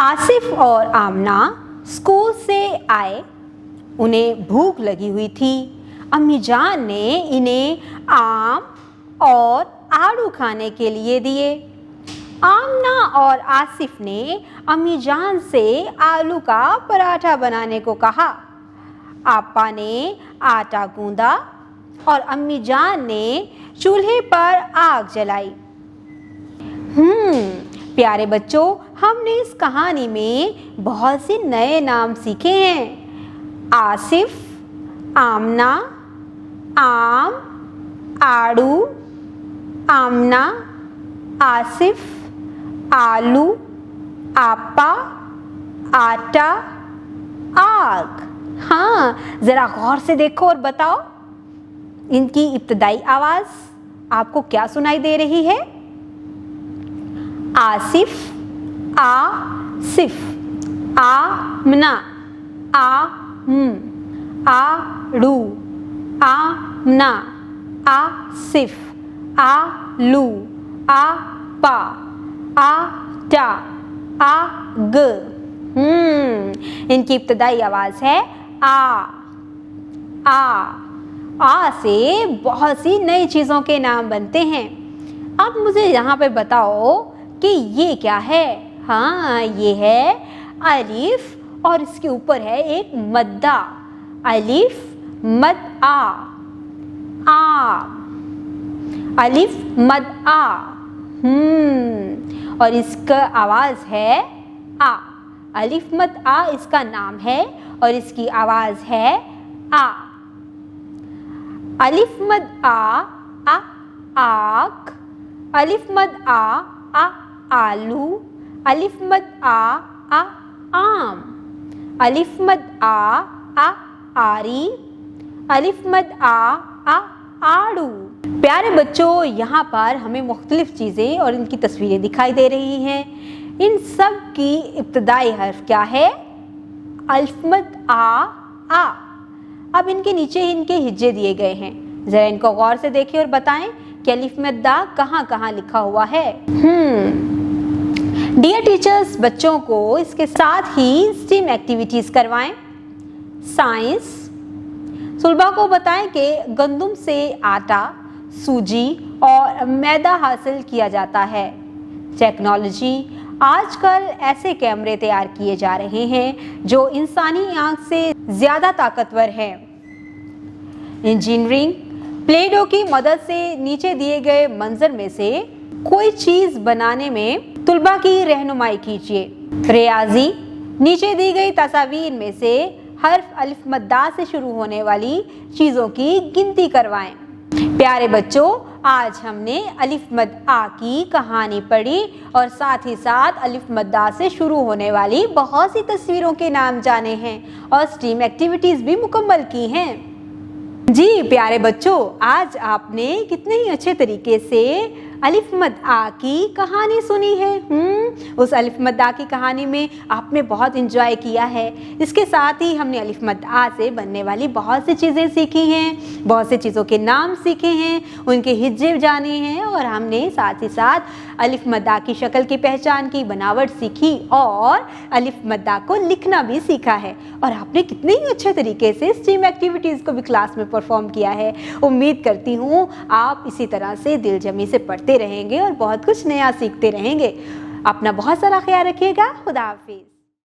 आसिफ और आमना स्कूल से आए। उन्हें भूख लगी हुई थी। अम्मी जान ने इन्हें आम और आड़ू खाने के लिए दिए। आमना और आसिफ ने अम्मी जान से आलू का पराठा बनाने को कहा। आपा ने आटा गूंदा और अम्मी जान ने चूल्हे पर आग जलाई। प्यारे बच्चों, हमने इस कहानी में बहुत से नए नाम सीखे हैं। आसिफ, आमना, आम, आड़ू, आमना, आसिफ, आलू, आपा, आटा, आग। हाँ, जरा गौर से देखो और बताओ, इनकी इब्तदाई आवाज आपको क्या सुनाई दे रही है? आसिफ, आ सिफ, आमना, आड़ू, आमना, आसिफ, आलू, आपा, आटा, आग। इनकी इब्तदाई आवाज है आ से बहुत सी नई चीजों के नाम बनते हैं। अब मुझे यहाँ पे बताओ कि ये क्या है? हाँ, ये है अलिफ और इसके ऊपर है एक मद्दा। अलिफ मद आ, अलिफ मद आ। और इसका आवाज है आ। अलिफ मद आ इसका नाम है और इसकी आवाज है आ। अलिफ मद आ आक, अलिफ मद आ आलू, अलिफ मद आ आम, अलिफ मद आ आरी, अलिफ मद आ आड़ू। प्यारे बच्चों, यहाँ पर हमें मुख्तलिफ चीज़ें और इनकी तस्वीरें दिखाई दे रही हैं। इन सब की इब्तदाई हर्फ क्या है? अलिफ मद आ। अब इनके नीचे इनके हिज्जे दिए गए हैं। जरा इनको गौर से देखें और बताएं कि अलिफ मद दा कहाँ कहाँ लिखा हुआ है। डियर टीचर्स, बच्चों को इसके साथ ही स्टीम एक्टिविटीज करवाएं। साइंस, सुलभा को बताएं कि गंदम से आटा, सूजी और मैदा हासिल किया जाता है। टेक्नोलॉजी, आजकल ऐसे कैमरे तैयार किए जा रहे हैं जो इंसानी आंख से ज़्यादा ताकतवर हैं। इंजीनियरिंग, प्ले डो की मदद से नीचे दिए गए मंजर में से कोई चीज़ बनाने में तुलबा की रहनुमाई कीजिए। रियाजी, नीचे दी गई तस्वीर में से हर्फ अलिफ मद दा से शुरू होने वाली चीज़ों की गिनती करवाएं। प्यारे बच्चों, आज हमने अलिफ मद आ की कहानी पढ़ी और साथ ही साथ अलिफ मद दा से शुरू होने वाली बहुत सी तस्वीरों के नाम जाने हैं और स्टीम एक्टिविटीज़ भी मुकम्मल की हैं। जी प्यारे बच्चों, आज आपने कितने ही अच्छे तरीके से अलिफ मद आ की कहानी सुनी है। उस अलिफ मद आ की कहानी में आपने बहुत इंजॉय किया है। इसके साथ ही हमने अलिफ मद आ से बनने वाली बहुत सी चीज़ें सीखी हैं, बहुत सी चीज़ों के नाम सीखे हैं, उनके हिज्जे जाने हैं और हमने साथ ही साथ अलिफ मद आ की शक्ल की पहचान की, बनावट सीखी और अलिफ मद आ को लिखना भी सीखा है। और आपने कितने ही अच्छे तरीके से स्टीम एक्टिविटीज़ को भी क्लास में परफॉर्म किया है। उम्मीद करती हूँ आप इसी तरह से दिलजमी से पढ़ते रहेंगे और बहुत कुछ नया सीखते रहेंगे। अपना बहुत सारा ख्याल रखिएगा। खुदा हाफिज़।